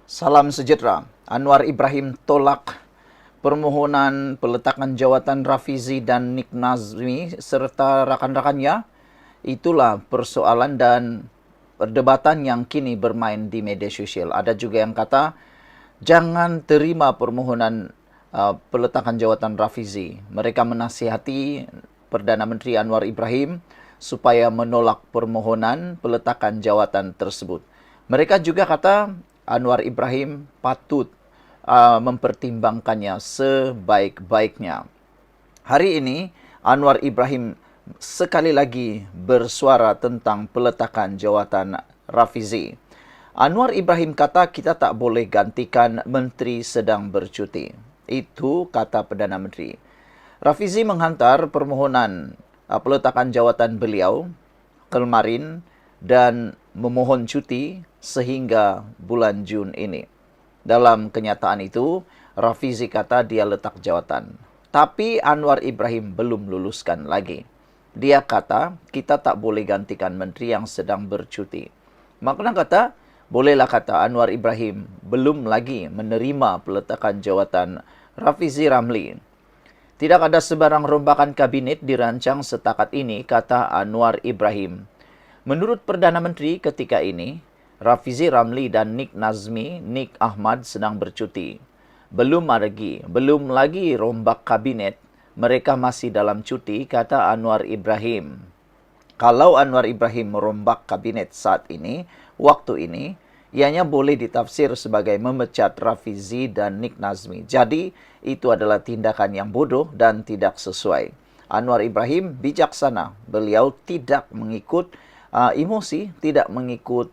Salam sejahtera. Anwar Ibrahim tolak permohonan peletakan jawatan Rafizi dan Nik Nazmi serta rakan-rakannya. Itulah persoalan dan perdebatan yang kini bermain di media sosial. Ada juga yang kata, jangan terima permohonan peletakan jawatan Rafizi. Mereka menasihati Perdana Menteri Anwar Ibrahim supaya menolak permohonan peletakan jawatan tersebut. Mereka juga kata Anwar Ibrahim patut mempertimbangkannya sebaik-baiknya. Hari ini, Anwar Ibrahim sekali lagi bersuara tentang peletakan jawatan Rafizi. Anwar Ibrahim kata kita tak boleh gantikan menteri sedang bercuti. Itu kata Perdana Menteri. Rafizi menghantar permohonan peletakan jawatan beliau kemarin dan memohon cuti sehingga bulan Jun ini. Dalam kenyataan itu, Rafizi kata dia letak jawatan. Tapi Anwar Ibrahim belum luluskan lagi. Dia kata, kita tak boleh gantikan menteri yang sedang bercuti. Makna kata, bolehlah kata Anwar Ibrahim belum lagi menerima peletakan jawatan Rafizi Ramli. Tidak ada sebarang rombakan kabinet dirancang setakat ini, kata Anwar Ibrahim. Menurut Perdana Menteri ketika ini, Rafizi Ramli dan Nik Nazmi, Nik Ahmad sedang bercuti. Belum lagi rombak kabinet, mereka masih dalam cuti, kata Anwar Ibrahim. Kalau Anwar Ibrahim merombak kabinet saat ini, waktu ini, ianya boleh ditafsir sebagai memecat Rafizi dan Nik Nazmi. Jadi, itu adalah tindakan yang bodoh dan tidak sesuai. Anwar Ibrahim bijaksana. Beliau tidak mengikut emosi, tidak mengikut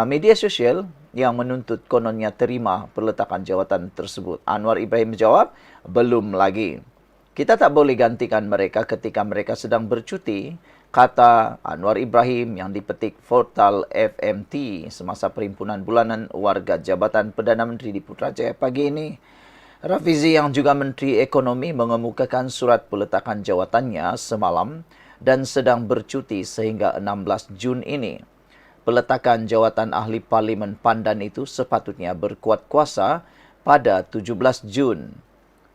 media sosial yang menuntut kononnya terima peletakan jawatan tersebut. Anwar Ibrahim menjawab, belum lagi. Kita tak boleh gantikan mereka ketika mereka sedang bercuti, kata Anwar Ibrahim yang dipetik portal FMT semasa perhimpunan bulanan warga Jabatan Perdana Menteri di Putrajaya pagi ini. Rafizi yang juga Menteri Ekonomi mengemukakan surat peletakan jawatannya semalam dan sedang bercuti sehingga 16 Jun ini. Peletakan jawatan ahli Parlimen Pandan itu sepatutnya berkuat kuasa pada 17 Jun.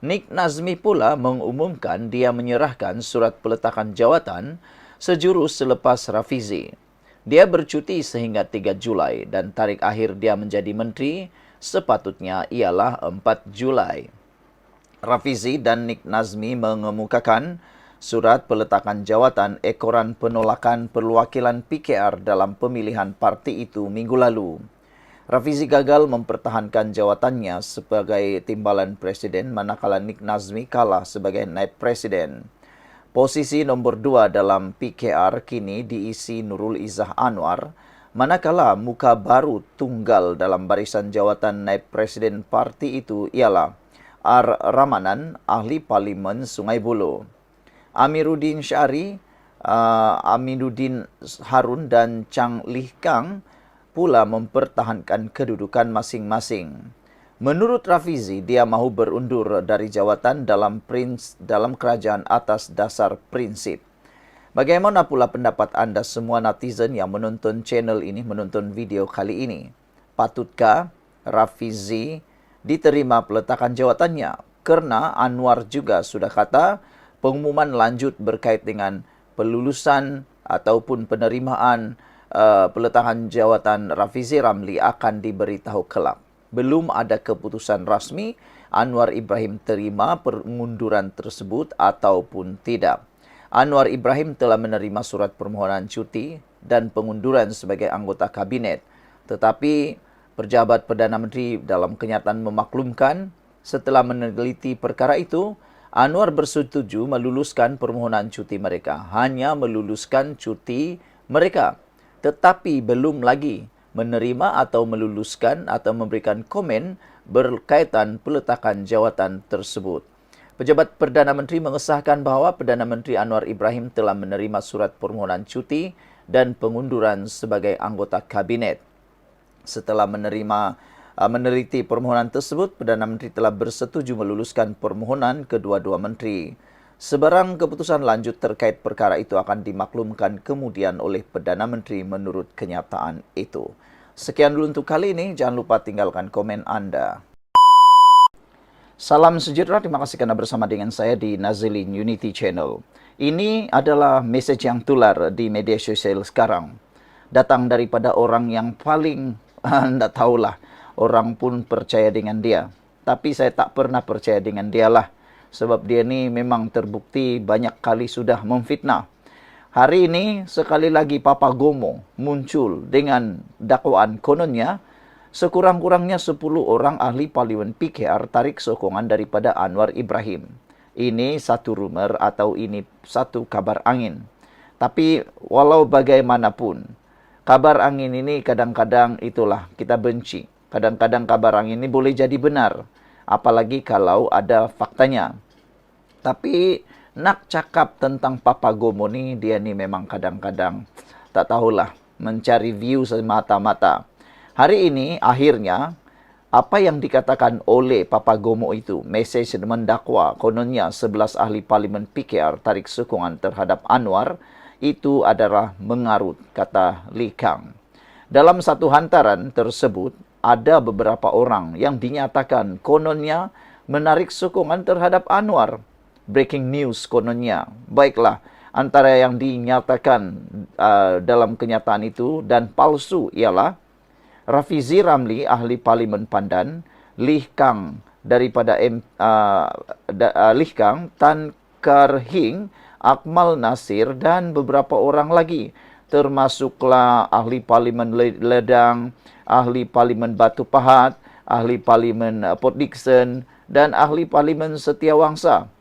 Nik Nazmi pula mengumumkan dia menyerahkan surat peletakan jawatan sejurus selepas Rafizi. Dia bercuti sehingga 3 Julai dan tarikh akhir dia menjadi menteri sepatutnya ialah 4 Julai. Rafizi dan Nik Nazmi mengemukakan surat peletakan jawatan ekoran penolakan perwakilan PKR dalam pemilihan parti itu minggu lalu. Rafizi gagal mempertahankan jawatannya sebagai timbalan presiden manakala Nik Nazmi kalah sebagai naib presiden. Posisi nombor 2 dalam PKR kini diisi Nurul Izzah Anwar, manakala muka baru tunggal dalam barisan jawatan naib presiden parti itu ialah R. Ramanan, ahli Parlimen Sungai Buloh. Amiruddin Syari, Aminuddin Harun dan Chang Lih Kang pula mempertahankan kedudukan masing-masing. Menurut Rafizi, dia mahu berundur dari jawatan dalam kerajaan atas dasar prinsip. Bagaimana pula pendapat anda semua netizen yang menonton channel ini, menonton video kali ini? Patutkah Rafizi diterima peletakan jawatannya? Kerana Anwar juga sudah kata pengumuman lanjut berkait dengan pelulusan ataupun penerimaan peletakan jawatan Rafizi Ramli akan diberitahu kelak. Belum ada keputusan rasmi Anwar Ibrahim terima pengunduran tersebut ataupun tidak. Anwar Ibrahim telah menerima surat permohonan cuti dan pengunduran sebagai anggota kabinet. Tetapi pejabat Perdana Menteri dalam kenyataan memaklumkan setelah meneliti perkara itu, Anwar bersetuju meluluskan permohonan cuti mereka. Hanya meluluskan cuti mereka. Tetapi belum lagi menerima atau meluluskan atau memberikan komen berkaitan peletakan jawatan tersebut. Pejabat Perdana Menteri mengesahkan bahawa Perdana Menteri Anwar Ibrahim telah menerima surat permohonan cuti dan pengunduran sebagai anggota kabinet. Setelah meneliti permohonan tersebut, Perdana Menteri telah bersetuju meluluskan permohonan kedua-dua menteri. Sebarang keputusan lanjut terkait perkara itu akan dimaklumkan kemudian oleh Perdana Menteri menurut kenyataan itu. Sekian dulu untuk kali ini. Jangan lupa tinggalkan komen Anda. Salam sejahtera, terima kasih karena bersama dengan saya di Nazilin Unity Channel. Ini adalah message yang tular di media sosial sekarang. Datang daripada orang yang paling, tidak tahulah, orang pun percaya dengan dia. Tapi saya tak pernah percaya dengan dia lah. Sebab dia ni memang terbukti banyak kali sudah memfitnah. Hari ini sekali lagi Papa Gomo muncul dengan dakwaan kononnya sekurang-kurangnya 10 orang ahli parlimen PKR tarik sokongan daripada Anwar Ibrahim. Ini satu rumor atau ini satu kabar angin. Tapi walau bagaimanapun, kabar angin ini kadang-kadang itulah kita benci. Kadang-kadang kabar angin ini boleh jadi benar. Apalagi kalau ada faktanya. Tapi nak cakap tentang Papa Gomo ni, dia ni memang kadang-kadang tak tahulah, mencari view semata-mata. Hari ini akhirnya apa yang dikatakan oleh Papa Gomo itu, mesej mendakwa kononnya 11 ahli parlimen PKR tarik sokongan terhadap Anwar, itu adalah mengarut, kata Lee Kang. Dalam satu hantaran tersebut, ada beberapa orang yang dinyatakan kononnya menarik sokongan terhadap Anwar. Breaking news kononnya. Baiklah, antara yang dinyatakan dalam kenyataan itu dan palsu ialah Rafizi Ramli, ahli parlimen Pandan, Lee Kang daripada Lee Kang, Tan Kar Hing, Akmal Nasir dan beberapa orang lagi. Termasuklah ahli parlimen Ledang, ahli parlimen Batu Pahat, ahli parlimen Port Dickson dan ahli parlimen Setiawangsa.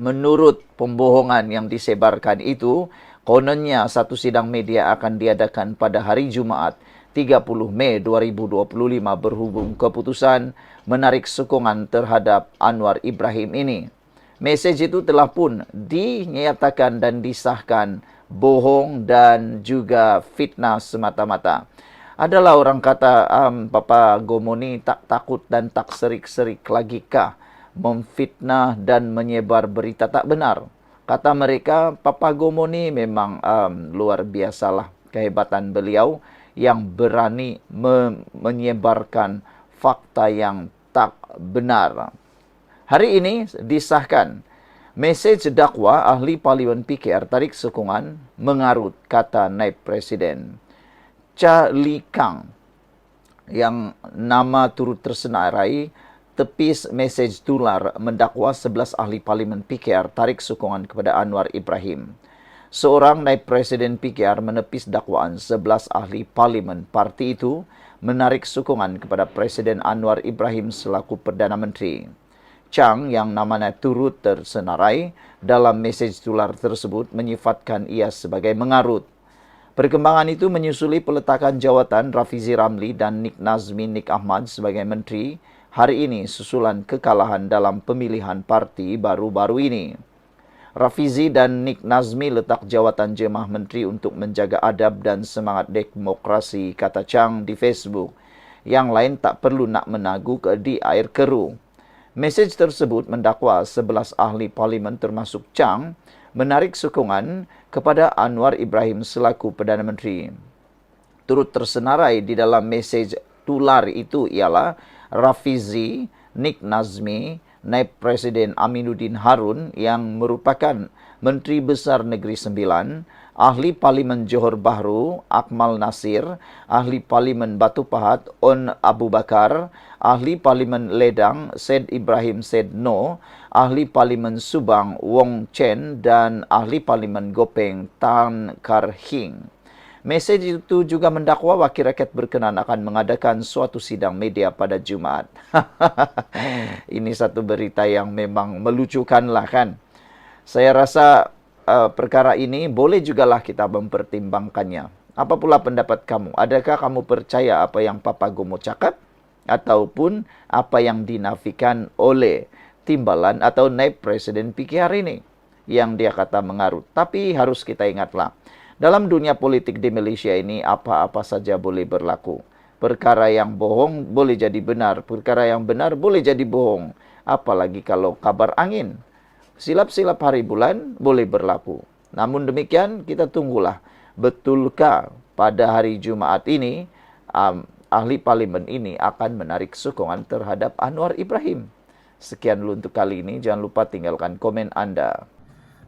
Menurut pembohongan yang disebarkan itu, kononnya satu sidang media akan diadakan pada hari Jumaat 30 Mei 2025 berhubung keputusan menarik sokongan terhadap Anwar Ibrahim ini. Mesej itu telah pun dinyatakan dan disahkan bohong dan juga fitnah semata-mata. Adalah orang kata, Papa Gomo ni tak takut dan tak serik-serik lagi kah memfitnah dan menyebar berita tak benar. Kata mereka, Papa Gomo ni memang luar biasalah kehebatan beliau yang berani menyebarkan fakta yang tak benar. Hari ini disahkan mesej dakwa ahli parlimen PKR tarik sokongan mengarut, kata Naib Presiden Cha Lee Kang yang nama turut tersenarai tepis mesej tular mendakwa 11 ahli parlimen PKR tarik sokongan kepada Anwar Ibrahim. Seorang naib presiden PKR menepis dakwaan 11 ahli parlimen parti itu menarik sokongan kepada Presiden Anwar Ibrahim selaku Perdana Menteri. Chang yang namanya turut tersenarai dalam mesej tular tersebut menyifatkan ia sebagai mengarut. Perkembangan itu menyusuli peletakan jawatan Rafizi Ramli dan Nik Nazmi Nik Ahmad sebagai menteri hari ini susulan kekalahan dalam pemilihan parti baru-baru ini. Rafizi dan Nik Nazmi letak jawatan jemaah menteri untuk menjaga adab dan semangat demokrasi, kata Chang di Facebook. Yang lain tak perlu nak menaguk di air keruh. Mesej tersebut mendakwa 11 ahli parlimen termasuk Chang menarik sokongan kepada Anwar Ibrahim selaku Perdana Menteri. Turut tersenarai di dalam mesej tular itu ialah Rafizi, Nik Nazmi, Naib Presiden Aminuddin Harun yang merupakan Menteri Besar Negeri Sembilan, Ahli Parlimen Johor Bahru, Akmal Nasir, Ahli Parlimen Batu Pahat, On Abu Bakar, Ahli Parlimen Ledang, Said Ibrahim Said No, Ahli Parlimen Subang, Wong Chen, dan Ahli Parlimen Gopeng, Tan Kar Hing. Mesej itu juga mendakwa wakil rakyat berkenan akan mengadakan suatu sidang media pada Jumaat. Ini satu berita yang memang melucukan lah kan. Saya rasa perkara ini boleh jugalah kita mempertimbangkannya. Apa pula pendapat kamu? Adakah kamu percaya apa yang Papa Gomo cakap? Ataupun apa yang dinafikan oleh timbalan atau naib Presiden PKR ini? Yang dia kata mengarut. Tapi harus kita ingatlah. Dalam dunia politik di Malaysia ini, apa-apa saja boleh berlaku. Perkara yang bohong boleh jadi benar. Perkara yang benar boleh jadi bohong. Apalagi kalau kabar angin. Silap-silap hari bulan boleh berlaku. Namun demikian, kita tunggulah. Betulkah pada hari Jumaat ini, ahli parlimen ini akan menarik sokongan terhadap Anwar Ibrahim. Sekian dulu untuk kali ini. Jangan lupa tinggalkan komen Anda.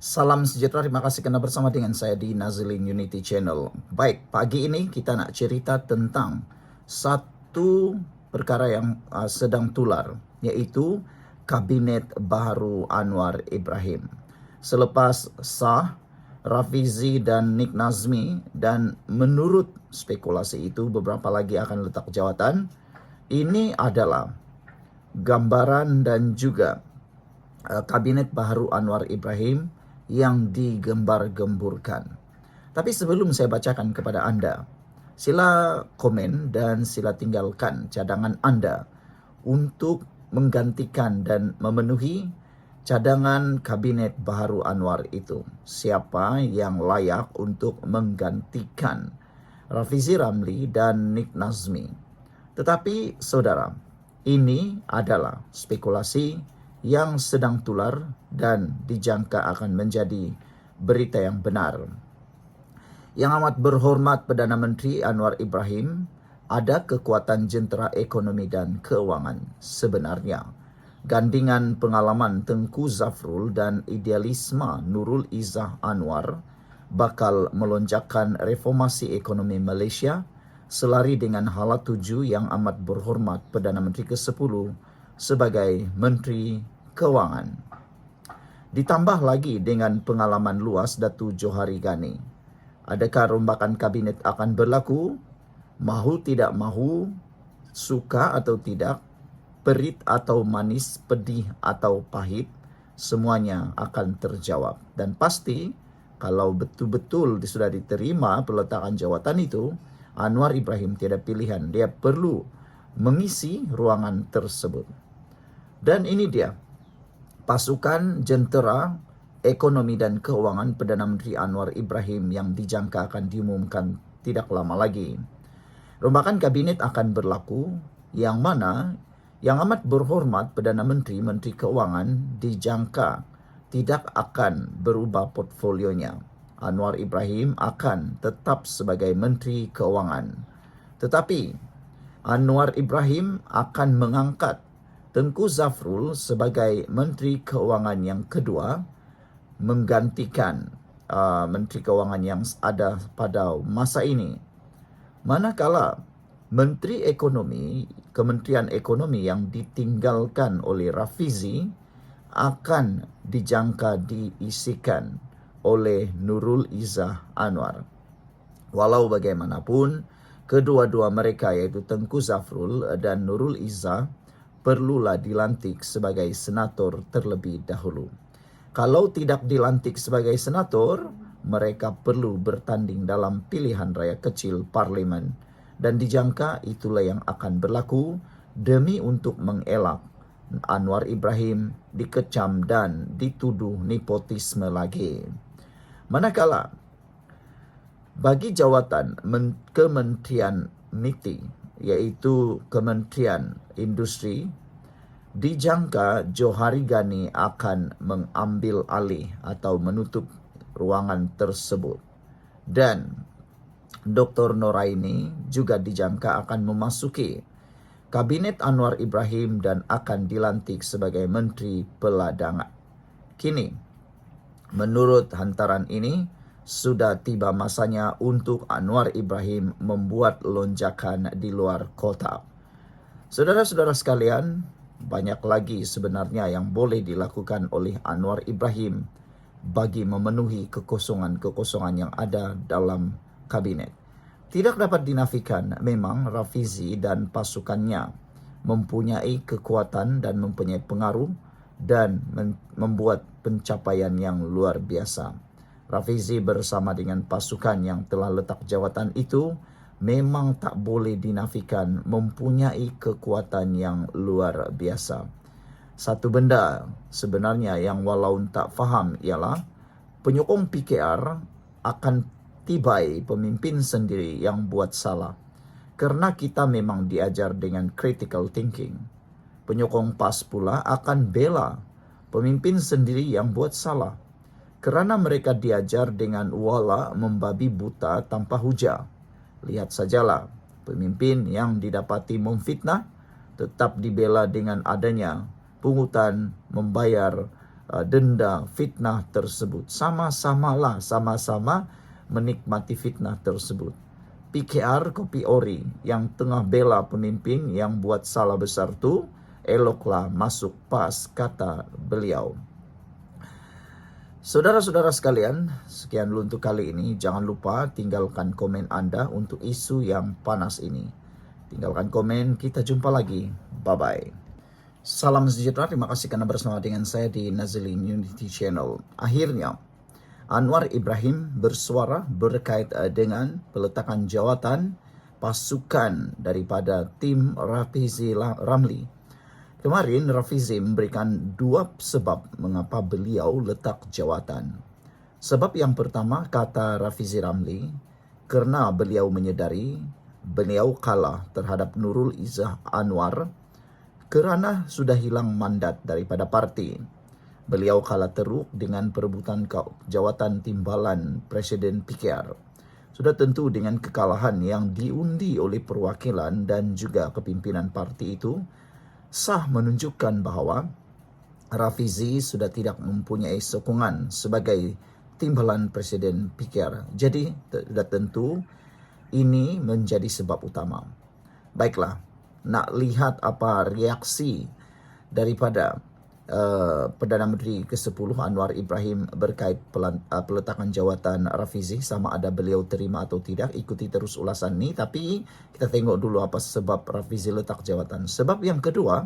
Salam sejahtera, terima kasih kerana bersama dengan saya di Nazilin Unity Channel. Baik, pagi ini kita nak cerita tentang satu perkara yang sedang tular, iaitu Kabinet Baharu Anwar Ibrahim. Selepas sah Rafizi dan Nik Nazmi, dan menurut spekulasi itu beberapa lagi akan letak jawatan, ini adalah gambaran dan juga Kabinet Baharu Anwar Ibrahim yang digembar-gemburkan. Tapi sebelum saya bacakan kepada Anda, sila komen dan sila tinggalkan cadangan Anda untuk menggantikan dan memenuhi cadangan Kabinet Baharu Anwar itu. Siapa yang layak untuk menggantikan Rafizi Ramli dan Nik Nazmi. Tetapi saudara, ini adalah spekulasi yang sedang tular dan dijangka akan menjadi berita yang benar. Yang amat berhormat Perdana Menteri Anwar Ibrahim ada kekuatan jentera ekonomi dan keuangan. Sebenarnya, gandingan pengalaman Tengku Zafrul dan idealisme Nurul Izzah Anwar bakal melonjakkan reformasi ekonomi Malaysia selari dengan hala tuju yang amat berhormat Perdana Menteri ke-10 sebagai Menteri Keuangan. Ditambah lagi dengan pengalaman luas Datuk Johari Ghani. Adakah rombakan kabinet akan berlaku? Mahu tidak mahu, suka atau tidak, perit atau manis, pedih atau pahit, semuanya akan terjawab. Dan pasti kalau betul-betul sudah diterima peletakan jawatan itu, Anwar Ibrahim tiada pilihan, dia perlu mengisi ruangan tersebut. Dan ini dia, pasukan jentera ekonomi dan keuangan Perdana Menteri Anwar Ibrahim yang dijangka akan diumumkan tidak lama lagi. Rombakan kabinet akan berlaku, yang mana yang amat berhormat Perdana Menteri, Menteri Keuangan dijangka tidak akan berubah portfolionya. Anwar Ibrahim akan tetap sebagai Menteri Keuangan. Tetapi Anwar Ibrahim akan mengangkat Tengku Zafrul sebagai Menteri Keuangan yang kedua, menggantikan Menteri Keuangan yang ada pada masa ini. Manakala Menteri Ekonomi, Kementerian Ekonomi yang ditinggalkan oleh Rafizi akan dijangka diisikan oleh Nurul Izzah Anwar. Walau bagaimanapun, kedua-dua mereka iaitu Tengku Zafrul dan Nurul Izzah perlulah dilantik sebagai senator terlebih dahulu. Kalau tidak dilantik sebagai senator, mereka perlu bertanding dalam pilihan raya kecil parlimen. Dan dijangka itulah yang akan berlaku demi untuk mengelak Anwar Ibrahim dikecam dan dituduh nepotisme lagi. Manakala bagi jawatan Kementerian Niti, iaitu Kementerian Industri, dijangka Johari Ghani akan mengambil alih atau menutup ruangan tersebut. Dan Dr. Noraini juga dijangka akan memasuki Kabinet Anwar Ibrahim dan akan dilantik sebagai Menteri Peladangan. Kini, menurut hantaran ini, sudah tiba masanya untuk Anwar Ibrahim membuat lonjakan di luar kota. Saudara-saudara sekalian, banyak lagi sebenarnya yang boleh dilakukan oleh Anwar Ibrahim bagi memenuhi kekosongan-kekosongan yang ada dalam kabinet. Tidak dapat dinafikan memang Rafizi dan pasukannya mempunyai kekuatan dan mempunyai pengaruh dan membuat pencapaian yang luar biasa. Rafizi bersama dengan pasukan yang telah letak jawatan itu memang tak boleh dinafikan mempunyai kekuatan yang luar biasa. Satu benda sebenarnya yang walau tak faham ialah penyokong PKR akan tibai pemimpin sendiri yang buat salah. Kerana kita memang diajar dengan critical thinking. Penyokong PAS pula akan bela pemimpin sendiri yang buat salah. Kerana mereka diajar dengan wala membabi buta tanpa hujah. Lihat sajalah Pemimpin yang didapati memfitnah tetap dibela dengan adanya pungutan membayar denda fitnah tersebut. Sama-sama menikmati fitnah tersebut. PKR Kopi Ori yang tengah bela pemimpin yang buat salah besar tu, eloklah masuk PAS, kata beliau. Saudara-saudara sekalian, sekian dulu untuk kali ini. Jangan lupa tinggalkan komen Anda untuk isu yang panas ini. Tinggalkan komen, kita jumpa lagi. Bye-bye. Salam sejahtera, terima kasih karena bersama dengan saya di Nazilin Unity Channel. Akhirnya, Anwar Ibrahim bersuara berkait dengan peletakan jawatan pasukan daripada tim Rafizi Ramli. Kemarin Rafizi memberikan 2 sebab mengapa beliau letak jawatan. Sebab yang pertama, kata Rafizi Ramli, kerana beliau menyedari beliau kalah terhadap Nurul Izzah Anwar kerana sudah hilang mandat daripada parti. Beliau kalah teruk dengan perebutan jawatan timbalan Presiden PKR. Sudah tentu dengan kekalahan yang diundi oleh perwakilan dan juga kepimpinan parti itu, sah menunjukkan bahawa Rafizi sudah tidak mempunyai sokongan sebagai timbalan Presiden PKR. Jadi, sudah tentu ini menjadi sebab utama. Baiklah, nak lihat apa reaksi daripada Perdana Menteri ke-10 Anwar Ibrahim berkait peletakan jawatan Rafizi, sama ada beliau terima atau tidak. Ikuti terus ulasan ni, tapi kita tengok dulu apa sebab Rafizi letak jawatan. Sebab yang kedua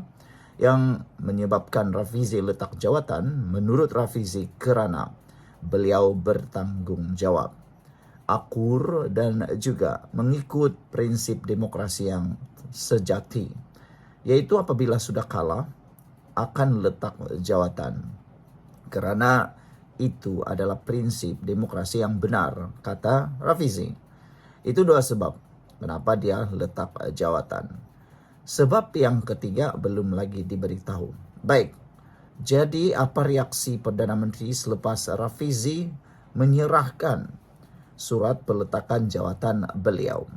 yang menyebabkan Rafizi letak jawatan, menurut Rafizi kerana beliau bertanggungjawab, akur dan juga mengikut prinsip demokrasi yang sejati, yaitu apabila sudah kalah akan letak jawatan. Kerana itu adalah prinsip demokrasi yang benar, kata Rafizi. Itu 2 sebab kenapa dia letak jawatan. Sebab yang ketiga belum lagi diberitahu. Baik, jadi apa reaksi Perdana Menteri selepas Rafizi menyerahkan surat peletakan jawatan beliau?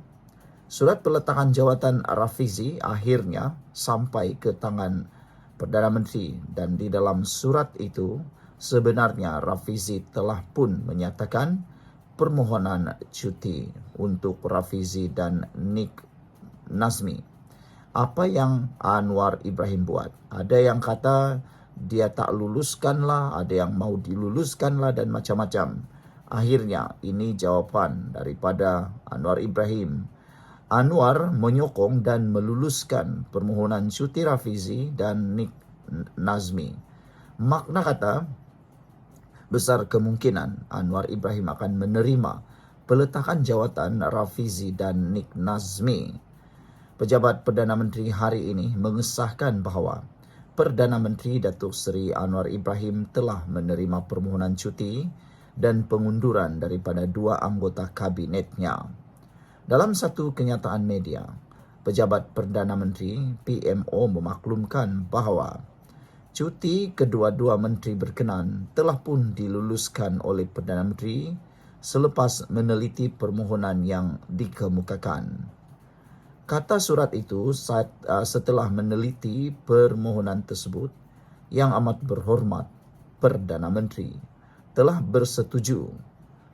Surat peletakan jawatan Rafizi akhirnya sampai ke tangan Perdana Menteri, dan di dalam surat itu sebenarnya Rafizi telah pun menyatakan permohonan cuti untuk Rafizi dan Nik Nazmi. Apa yang Anwar Ibrahim buat? Ada yang kata dia tak luluskanlah, ada yang mau diluluskanlah dan macam-macam. Akhirnya ini jawapan daripada Anwar Ibrahim. Anwar menyokong dan meluluskan permohonan cuti Rafizi dan Nik Nazmi. Makna kata, besar kemungkinan Anwar Ibrahim akan menerima peletakan jawatan Rafizi dan Nik Nazmi. Pejabat Perdana Menteri hari ini mengesahkan bahawa Perdana Menteri Datuk Seri Anwar Ibrahim telah menerima permohonan cuti dan pengunduran daripada 2 anggota kabinetnya. Dalam satu kenyataan media, pejabat Perdana Menteri PMO memaklumkan bahawa cuti kedua-dua menteri berkenan telah pun diluluskan oleh Perdana Menteri selepas meneliti permohonan yang dikemukakan. Kata surat itu, setelah meneliti permohonan tersebut, Yang Amat Berhormat Perdana Menteri telah bersetuju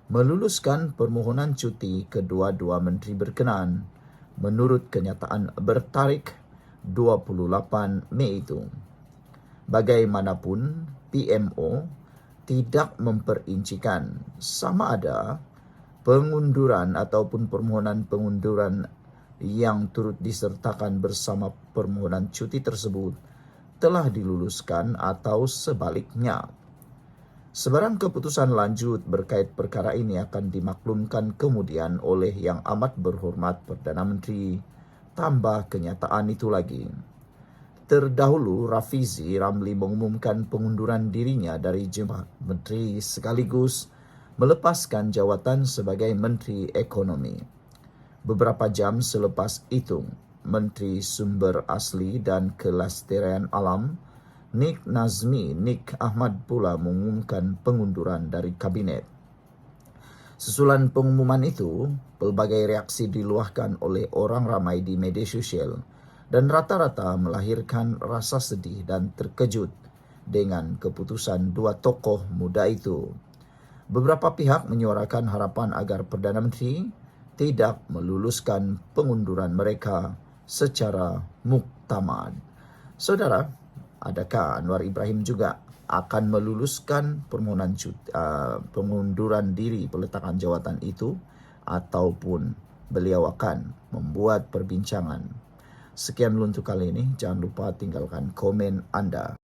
meluluskan permohonan cuti kedua-dua menteri berkenaan menurut kenyataan bertarikh 28 Mei itu. Bagaimanapun, PMO tidak memperincikan sama ada pengunduran ataupun permohonan pengunduran yang turut disertakan bersama permohonan cuti tersebut telah diluluskan atau sebaliknya. Sebarang keputusan lanjut berkait perkara ini akan dimaklumkan kemudian oleh Yang Amat Berhormat Perdana Menteri. Tambah kenyataan itu lagi, terdahulu Rafizi Ramli mengumumkan pengunduran dirinya dari jabatan menteri sekaligus melepaskan jawatan sebagai Menteri Ekonomi. Beberapa jam selepas itu, Menteri Sumber Asli dan Kelestarian Alam Nik Nazmi Nik Ahmad pula mengumumkan pengunduran dari kabinet. Susulan pengumuman itu, pelbagai reaksi diluahkan oleh orang ramai di media sosial dan rata-rata melahirkan rasa sedih dan terkejut dengan keputusan dua tokoh muda itu. Beberapa pihak menyuarakan harapan agar Perdana Menteri tidak meluluskan pengunduran mereka secara muktamad. Saudara, adakah Anwar Ibrahim juga akan meluluskan permohonan pengunduran diri peletakan jawatan itu, ataupun beliau akan membuat perbincangan? Sekian dulu untuk kali ini. Jangan lupa tinggalkan komen Anda.